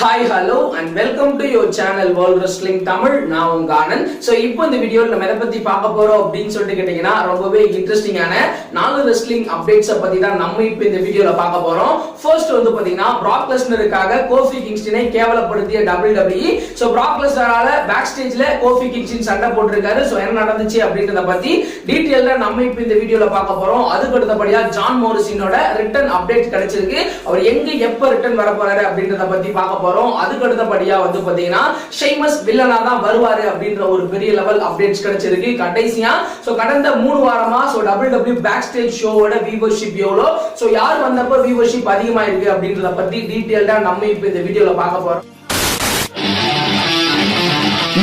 Hi, hello and welcome to your channel World Wrestling Tamil. நான் உங்க Anand. So இப்போ இந்த வீடியோல நம்ம எதை பத்தி பார்க்க போறோம் அப்படினு சொல்லிட்டு கேட்டீங்கன்னா ரொம்பவே இன்ட்ரஸ்டிங்கான 4 ரெஸ்லிங் அப்டேட்ஸை பத்தி தான் நம்ம இப்போ இந்த வீடியோல பார்க்க போறோம். ஃபர்ஸ்ட் வந்து பாத்தீங்கன்னா பிராக் லெஸ்னருக்காக கோஃபி கிங்ஸ்டனை கேவலப்படுத்திய WWE. சோ பிராக் லெஸ்னரால பேக் ஸ்டேஜ்ல கோஃபி கிங்ஸ்டன் சண்டை போட்டுருக்காரு. சோ என்ன நடந்துச்சு அப்படின்றத பத்தி டீடைலா நம்ம இப்போ இந்த வீடியோல பார்க்க போறோம். அதுக்கு அடுத்தபடியா ஜான் மோரிசனோட ரிட்டர்ன் அப்டேட் கிடைச்சிருக்கு. அவர் எங்க எப்ப ரிட்டர்ன் வர போறாரு அப்படின்றத பத்தி பார்க்க போறோம். அதுக்கு அடுத்தபடியா வந்து பாத்தீங்கன்னா ஷெய்மஸ் வில்லனா தான் வருவாரு அப்படின்ற ஒரு பெரிய லெவல் அப்டேட்ஸ் கிடைச்சிருக்கு. கடைசியா சோ கடந்த 3 வாரமா சோ WWE பேக் ஸ்டேஜ் ஷோவோட வியூவர்ஷிப் எவ்வளோ, சோ யார் வந்தப்ப வியூவர்ஷிப் அதிகமா இருக்கு அப்படின்றத பத்தி டீடைலா நம்ம இப்போ இந்த வீடியோல பார்க்க போறோம்.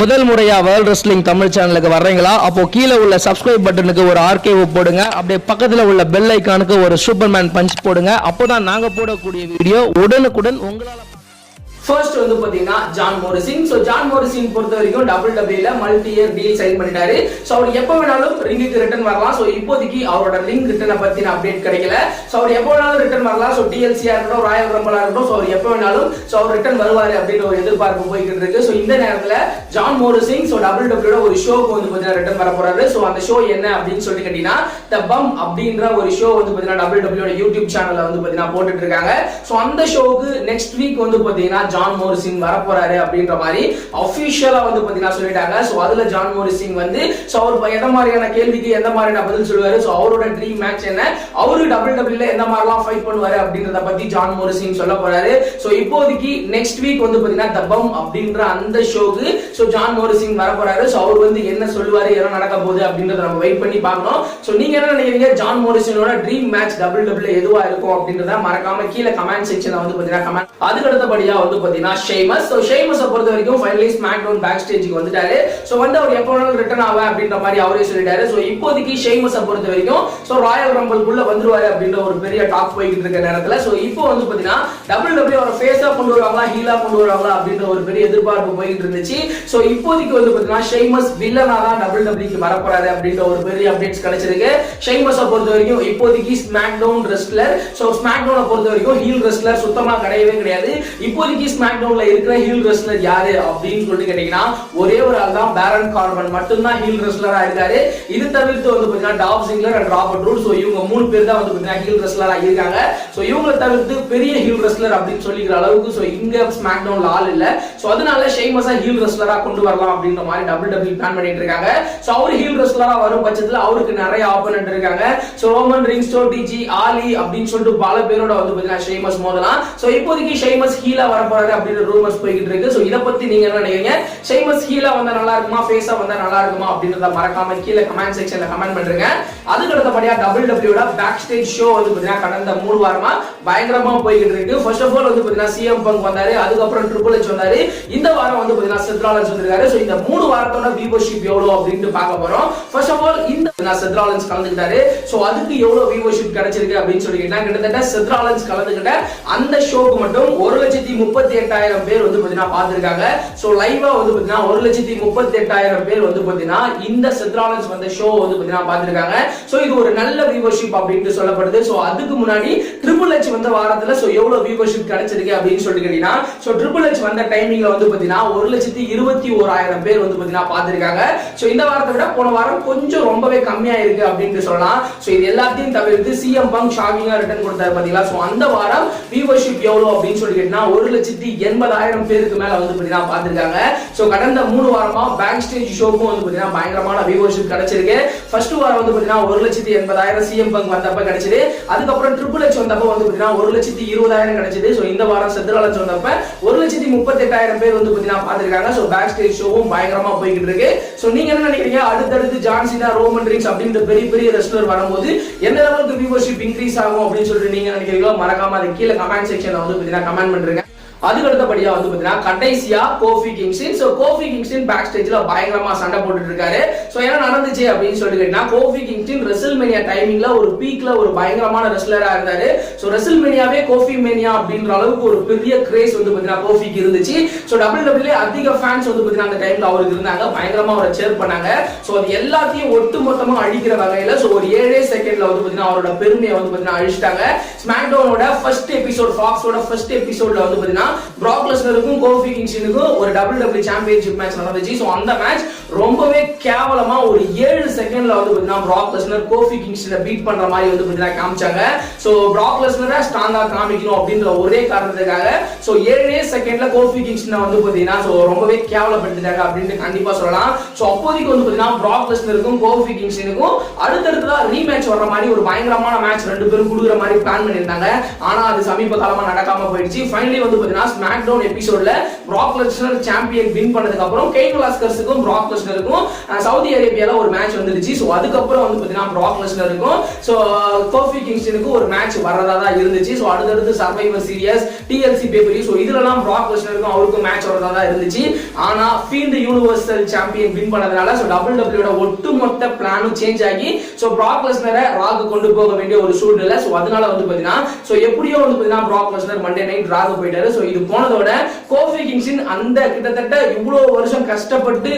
முதல் முறையா வேர்ல்ட் ரெஸ்லிங் தமிழ் சேனலுக்கு வர்றீங்களா? அப்போ கீழே உள்ள சப்ஸ்கிரைப் பட்டனுக்கு ஒரு ஆர்கேவ் போடுங்க. அப்படியே பக்கத்துல உள்ள பெல் ஐகானுக்கு ஒரு சூப்பர்மேன் பஞ்ச் போடுங்க. அப்போதான் நாங்க போடக்கூடிய வீடியோ உடனுக்குடன் உங்களால. ஃபர்ஸ்ட் வந்து பாத்தீங்கன்னா John Morrison. So John Morrison பொறுத்த வரைக்கும் WWE ல மல்டி இயர் டீல் சைன் பண்ணிட்டாரு. சோ அவர் எப்ப வேணாலும் ரிங்குக்கு ரிட்டர்ன் வரலாம். சோ இப்போதைக்கு அவரோட ரிங் ரிட்டர்னை பத்தின அப்டேட் கிடைக்கல. சோ அவர் எப்ப வேணாலும் ரிட்டர்ன் வரலாம். சோ DLC ஆ இருக்கட்டும், ராயல் ரம்பிளா இருக்கட்டும், சோ அவர் எப்ப வேணாலும் சோ அவர் ரிட்டர்ன் வருவாரு அப்படின்ற ஒரு எதிர்பார்ப்பு போயிட்டு இருக்கு. சோ இந்த நேரத்துல ஜான் மோரிசன் சோ WWE ஒரு ஷோக்கு வந்து பாத்தீங்கன்னா ரிட்டர்ன் வர போறாரு. சோ அந்த ஷோ என்ன அப்படின்னு சொல்லி கேட்டீங்கன்னா தி பம் அப்படின்ற ஒரு ஷோ வந்து பாத்தீங்கன்னா WWE ஓட யூடியூப் சேனல்ல வந்து பாத்தீங்கன்னா போட்டுட்டு இருக்காங்க. சோ அந்த ஷோக்கு நெக்ஸ்ட் வீக் வந்து பாத்தீங்கன்னா ஜான் மோரிசன் வர போறாரு அப்படின்ற மாதிரி ஆபீஷியலா வந்து பாத்தீங்கன்னா சொல்லிட்டாங்க. சோ அதுல ஜான் மோரிசன் வந்து சோ அவர் எந்த மாதிரியான கேள்விக்கு எந்த மாதிரியான பதில் சொல்லுவாரு, சோ அவரோட ட்ரீம் மேட்ச் என்ன, அவரு WWE ல எந்த மாதிரிலாம் ஃபைட் பண்ணுவாரு அப்படின்றத பத்தி ஜான் மோரிசன் சொல்ல போறாரு. சோ இப்போதைக்கு நெக்ஸ்ட் வீக் வந்து பாத்தீங்கன்னா தி பம் அப்படின்ற அந்த ஷோக்கு சோ ஜான் மோரிசன் வர போறாரு. சோ அவர் வந்து என்ன சொல்லுவாரு, என்ன நடக்க போகுது அப்படின்றத நம்ம வெயிட் பண்ணி பார்க்கணும். சோ நீங்க என்ன நினைக்கிறீங்க, ஜான் மோரிசனோட ட்ரீம் மேட்ச் WWE ல எதுவா இருக்கும் அப்படின்றத மறக்காம கீழே கமெண்ட் செக்ஷன்ல வந்து பாத்தீங்கன்னா கமெண்ட். அதுக்கு அடுத்தபடியா வந்து பாத்தீங்கன்னா ஷெய்மஸ். சோ ஷெய்மஸை பொறுத்த வரைக்கும் ஃபைனலி ஸ்மாக்டவுன் பேக் ஸ்டேஜ்க்கு வந்துட்டாரு. சோ வந்து அவர் எப்போ வேணாலும் ரிட்டர்ன் ஆவா அப்படின்ற மாதிரி அவரே சொல்லிட்டாரு. சோ இப்போதைக்கு ஷெய்மஸை பொறுத்த வரைக்கும் சோ ராயல் ரம்பிள்குள்ள வந்துருவாரு அப்படின்ற ஒரு பெரிய டாக் போயிட்டு இருக்க நேரத்துல சோ இப்போ வந்து பாத்தீங்கன்னா WWE ஒரு ஃபேஸா கொண்டு வருவாங்களா, ஹீலா கொண்டு வருவாங்களா அப்படின்ற ஒரு பெரிய எதிர்பார்ப்பு போயிட்டு இருந்துச்சு. சோ இப்போதைக்கு வந்து பாத்தீங்கன்னா ஷெய்மஸ் வில்லனா தான் WWE க்கு வர போறாரு அப்படின்ற ஒரு பெரிய அப்டேட்ஸ் கிடைச்சிருக்கு. ஷெய்மஸை பொறுத்த வரைக்கும் இப்போதைக்கு ஸ்மாக்டவுன் ரெஸ்லர். சோ ஸ்மாக்டவுனை பொறுத்த வரைக்கும் ஹீல் ரெஸ்லர் சுத்தமா கிடையவே கிடையாது. இப்போதைக்கு ஸ்மாக்டவுன்ல இருக்கிற ஹீல் ரெஸ்லர் யாரு அப்படின்னு சொல்லி கேட்டீங்கன்னா ஒரே ஒரு ஆள் தான், பேரன் கார்பன் மட்டும் தான் ஹீல் ரெஸ்லரா இருக்காரு. இது தவிர்த்து வந்து பாத்தீங்கன்னா Dolph Ziggler and Robert Roode. So இவங்க 3 பேர் தான் வந்து பாத்தீங்கன்னா ஹீல் ரெஸ்லரா இருக்காங்க. சோ இவங்களை தவிர்த்து பெரிய ஹீல் ரெஸ்லர் அப்படின்னு சொல்லிக்கிற அளவுக்கு சோ இங்க ஸ்மாக்டவுன்ல ஆள் இல்ல. சோ அதனால ஷெய்மஸா ஹீல் ரெஸ்லரா கொண்டு வரலாம் அப்படின்ற மாதிரி WWE பிளான் பண்ணிட்டு இருக்காங்க. சோ அவர் ஹீல் ரெஸ்லரா வரும் பட்சத்துல அவருக்கு நிறைய ஆப்போனன்ட் இருக்காங்க. சோ ரோமன் ரீன்ஸ், டிஜி, ஆலி அப்படின்னு சொல்லிட்டு பல பேரோட வந்து பாத்தீங்கன்னா ஷெய்மஸ் மோதலாம். சோ இப்போதைக்கு ஷெய்மஸ் ஹீலா வர போறாரு அப்படின்ற ரூமர்ஸ் போயிட்டு இருக்கு. சோ இத பத்தி நீங்க என்ன நினைக்கிறீங்க? ஷெய்மஸ் ஹீலா வந்தா நல்லா இருக்குமா, ஃபேஸா வந்தா நல்லா இருக்குமா அப்படின்றத மறக்காம கீழே கமெண்ட் செக்ஷன்ல கமெண்ட் பண்ணுங்க. அதுக்கு அடுத்தபடியா WWE ஓட பேக் ஸ்டேஜ் ஷோ வந்து பாத்தீங்கன்னா கடந்த 3 வாரமா பயங்கரமா போயிட்டு இருக்கு. ஃபர்ஸ்ட் ஆஃப் ஆல் வந்து பாத்தீங்கன்னா சிஎம் பங்க் வந்தாரு, அதுக்கப்புறம் ட்ரிபிள் எச் வந்தாரு, இந்த வாரம் வந்து பாத்தீங்கன்னா செத் ராலின்ஸ் வந்திருக்காரு. சோ இந்த 3 வாரத்தோட வியூவர்ஷிப் எவ்வளவு அப்படினு பார்க்க போறோம். ஃபர்ஸ்ட் ஆஃப் ஆல் இந்த செத் ராலின்ஸ் கலந்துக்கிட்டாரு. சோ அதுக்கு எவ்வளவு வியூவர்ஷிப் கிடைச்சிருக்கு அப்படின்னு சொல்லி கேட்டா கிட்டத்தட்ட செத் ராலின்ஸ் கலந்துக்கிட்ட அந்த ஷோக்கு மட்டும் 1,38,000 பேர் வந்து பாத்தீங்கன்னா பார்த்திருக்காங்க. சோ லைவா வந்து பாத்தீங்கன்னா 1,38,000 பேர் வந்து பாத்தீங்கன்னா இந்த செத் ராலின்ஸ் வந்த ஷோ வந்து பாத்தீங்கன்னா பார்த்திருக்காங்க. சோ இது ஒரு நல்ல வியூவர்ஷிப் அப்படினு சொல்லப்படுது. சோ அதுக்கு முன்னாடி ட்ரிபிள் எச் வந்த வாரத்துல சோ எவ்வளவு வியூவர்ஷிப் கிடைச்சிருக்கு அப்படின்னு சொல்லி கேட்டீங்கன்னா சோ ட்ரிபிள் எச் வந்த டைமிங்ல வந்து பாத்தீங்கன்னா 1,21,000 பேர் வந்து பாத்தீங்கன்னா பார்த்திருக்காங்க. சோ இந்த வாரத்தை விட போன வாரம் கொஞ்சம் ரொம்பவே கம்மியா இருக்கு அப்படின்னு சொல்லலாம். சோ இது எல்லாத்தையும் தவிர்த்து சிஎம் பங்க் ஷாக்கிங்கா ரிட்டர்ன் கொடுத்தாரு பாத்தீங்களா. சோ அந்த வாரம் வியூவர்ஷிப் எவ்வளவு அப்படின்னு சொல்லி கேட்டீங்கன்னா 1,80,000 பேருக்கு மேல வந்து பாத்தீங்கன்னா பார்த்திருக்காங்க. சோ கடந்த 3 வாரமா பேக் ஸ்டேஜ் ஷோக்கும் வந்து பாத்தீங்கன்னா பயங்கரமான வியூவர்ஷிப் கிடைச்சிருக்கு. ஃபர்ஸ்ட் வாரம் வந்து பாத்தீங்கன்னா 1,80,000 சிஎம் பங்க் வந்தப்ப கிடைச்சது. அதுக்கப்புறம் ட்ரிபிள் எச் வந்தப்ப வந்து பாத்தீங்கன்னா 1,20,000 கிடைச்சது. சோ இந்த வாரம் செத் ராலின்ஸ் வந்தப்ப 1,38,000 பேர் வந்து பாத்தீங்கன்னா பார்த்திருக்காங்க. சோ பேக் ஸ்டேஜ் ஷோவும் பயங்கரமா போயிட்டு இருக்கு. சோ நீங்க என்ன நினைக்கிறீங்க, அடுத்தடுத்து ஜான் சீனா, ரோமன் ரீன்ஸ் அப்படின்ற பெரிய பெரிய ரெஸ்லர் வரும்போது எந்த லெவலுக்கு வியூவர்ஷிப் இன்க்ரீஸ் ஆகும் அப்படின்னு சொல்லிட்டு நீங்க நினைக்கிறீங்களோ மறக்காம அதை கீழே கமெண்ட் செக்ஷன்ல வந்து பாத்தீங்கன்னா கமெண்ட் பண்றீங்க. அதுக்கு அடுத்தபடியா வந்து பாத்தீங்கன்னா கடைசியா Kofi Kingston. So Kofi Kingston back ஸ்டேஜ்ல பயங்கரமா சண்டை போட்டுட்டு இருக்காரு. சோ என்ன நடந்துச்சு அப்படின்னு சொல்லிட்டு கேட்டா கோஃபி கிங்ஸ்டன் ரெசில்மேனியா டைமிங்ல ஒரு பீக்ல ஒரு பயங்கரமான ரெஸ்லரா இருந்தாரு. சோ ரெசில்மேனியாவே கோஃபி மேனியா அப்படின்ற அளவுக்கு ஒரு பெரிய கிரேஸ் வந்து பாத்தீங்கன்னா கோஃபிக்கு இருந்துச்சு. சோ WWE அதிக ஃபேன்ஸ் வந்து பாத்தீங்கன்னா அந்த டைம்ல அவருக்கு இருந்தாங்க, பயங்கரமா அவரை சேர் பண்ணாங்க. சோ அது எல்லாத்தையும் ஒட்டு மொத்தமா அழிக்கிற வகையில சோ ஒரு 7 செகண்ட்ல வந்து பாத்தீங்கன்னா அவரோட பெருமையை வந்து பாத்தீங்கன்னா அழிச்சிட்டாங்க. ஸ்மாக்டவுனோட ஃபர்ஸ்ட் எபிசோட், ஃபாக்ஸோட ஃபர்ஸ்ட் எபிசோட்ல வந்து பாத்தீங்கன்னா பிராக் லெஸ்னருக்கும் கோஃபி கிங்ஸ்டனுக்கும் ஒரு WWE சாம்பியன்ஷிப் மேட்ச் நடந்துச்சு. சோ அந்த மேட்ச் ரொம்பவே கேவலமா ஒரு 7 செகண்ட்ல வந்து பாத்தீங்கன்னா பிராக் லெஸ்னர் கோஃபி கிங்ஸ்டனை பீட் பண்ற மாதிரி வந்து பாத்தீங்கன்னா காமிச்சாங்க. சோ பிராக் லெஸ்னரை ஸ்ட்ராங்கா காமிக்கணும் அப்படின்ற ஒரே காரணத்துக்காக சோ 7 செகண்ட்ல கோஃபி கிங்ஸ்டனை வந்து பாத்தீங்கன்னா சோ ரொம்பவே கேவலப்படுத்திட்டாங்க அப்படின்னு கண்டிப்பா சொல்லலாம். சோ அப்போதைக்கு வந்து பாத்தீங்கன்னா பிராக் லெஸ்னருக்கும் கோஃபி கிங்ஸ்டனுக்கும் அடுத்தடுத்ததா ரீமேட்ச் வர்ற மாதிரி ஒரு பயங்கரமான மேட்ச் ரெண்டு பேரும் குடுக்குற மாதிரி பிளான் பண்ணிருந்தாங்க. ஆனா அது சமீப காலமா நடக்காம போயிடுச்சு. ஃபைனலி வந்து பாத்தீங்கன்னா ஸ்மாக் டவுன் எபிசோட்ல பிராக் லெஸ்னர் சாம்பியன் வின் பண்ணதுக்கு அப்புறம் கெயின் வெலாஸ்கர்ஸுக்கும் பிராக் லெஸ்னருக்கும் சவுதி அரேபியால ஒரு மேட்ச் வந்துருச்சு. சோ அதுக்கப்புறம் வந்து பாத்தீங்கன்னா பிராக் லெஸ்னருக்கும் சோ கோஃபி கிங்ஸ்டனுக்கும் ஒரு மேட்ச் வரதா தான் இருந்துச்சு. சோ அடுத்தடுத்து சர்வைவர் சீரியஸ் TLC பேப்பரி சோ இதுலலாம் பிராக் லெஸ்னருக்கும் அவருக்கும் மேட்ச் வரதா தான் இருந்துச்சு. ஆனா ஃபீல்ட் யூனிவர்சல் சாம்பியன் வின் பண்ணதுனால சோ WWE ஓட ஒட்டுமொத்த பிளானும் சேஞ்ச் ஆகி சோ பிராக் லெஸ்னரை ராக்கு கொண்டு போக வேண்டிய ஒரு சூழ்நிலை. சோ அதனால வந்து பாத்தீங்கன்னா சோ எப்படியோ வந்து பாத்தீங்கன்னா பிராக் லெஸ்னர் மண்டே நைட் ராக்கு போயிட்டாரு. சோ இது போனதோட கோஃபி கிங்ஸ்டன் அந்த கிட்டத்தட்ட இவ்வளவு வருஷம் கஷ்டப்பட்டு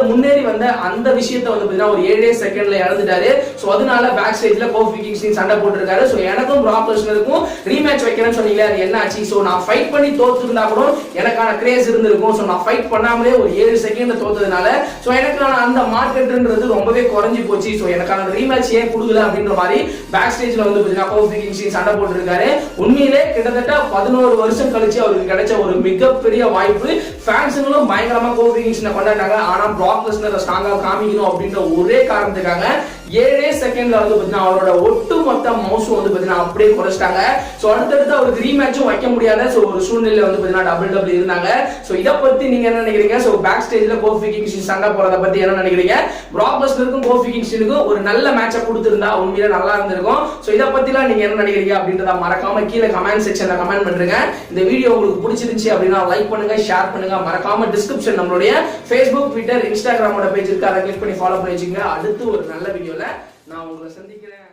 முன்னேறி வந்த அந்த விஷயத்தை வந்து பாத்தீங்கன்னா ஒரு 7 செகண்ட்ல இழந்துட்டாரு. சோ அதனால பேக் ஸ்டேஜ்ல கோஃபி கிங்ஸ்டன் சண்டை போட்டுருக்காரு. சோ எனக்கும் பிராக் லெஸ்னருக்கும் ரீமேட்ச் வைக்கிறேன்னு சொன்னீங்க, அது என்ன ஆச்சு? சோ நான் ஃபைட் பண்ணி தோத்துருந்தா கூட எனக்கான கிரேஸ் இருந்திருக்கும். சோ நான் ஃபைட் பண்ணாமலே ஒரு 7 செகண்ட்ல தோத்ததுனால சோ எனக்கான அந்த மார்க்கெட்ன்றது ரொம்பவே குறைஞ்சு போச்சு. சோ எனக்கான ரீமேட்ச் ஏன் கொடுக்கல அப்படின்ற மாதிரி பேக் ஸ்டேஜ்ல வந்து பாத்தீங்கன்னா கோஃபி கிங்ஸ்டன் சண்டை போட்டுருக்காரு. உண்மையிலே கிட்டத்தட்ட 11 வருஷம் கழிச்சு அவருக்கு கிடைச்ச ஒரு மிகப்பெரிய வாய்ப்பு. ஃபேன்ஸுங்களும் பயங்கரமா கோஃபி கிங்ஸ்டனை கொண்டாடினாங்க. ஆனா பிராக் லெஸ்னர் ஸ்ட்ராங்கா காமிக்கணும் அப்படின்ற ஒரே காரணத்துக்காக 7 செகண்ட்ல வந்து பாத்தீங்கன்னா அவரோட ஒட்டுமொத்த மவுஸ் வந்து பாத்தீங்கன்னா அப்படியே குறைச்சிட்டாங்க. சோ அடுத்தடுத்து அவருக்கு ரீமேட்சும் வைக்க முடியாத சோ ஒரு சூழ்நிலை வந்து பாத்தீங்கன்னா WWE இருந்தாங்க. சோ இத பத்தி நீங்க என்ன நினைக்கிறீங்க? சோ பேக் ஸ்டேஜ்ல கோஃபி கிங்ஸ்டன் சண்டை போறத பத்தி என்ன நினைக்கிறீங்க? பிராக் லெஸ்னருக்கும் கோஃபி கிங்ஸ்டனுக்கும் ஒரு நல்ல மேட்சை கொடுத்திருந்தா உண்மையிலே நல்லா இருந்திருக்கும். சோ இத பத்திலாம் நீங்க என்ன நினைக்கிறீங்க அப்படின்றத மறக்காம கீழே கமெண்ட் செக்ஷன்ல கமெண்ட் பண்ணுங்க. இந்த வீடியோ உங்களுக்கு பிடிச்சிருந்துச்சு அப்படின்னா லைக் பண்ணுங்க, ஷேர் பண்ணுங்க. மறக்காம டிஸ்கிரிப்ஷன் நம்மளுடைய Facebook, Twitter, Instagram பேஜ் இருக்கு, அதை கிளிக் பண்ணி ஃபாலோ பண்ணி வச்சுக்கோங்க. அடுத்து ஒரு நல்ல வீடியோல நான் உங்களை சந்திக்கிறேன்.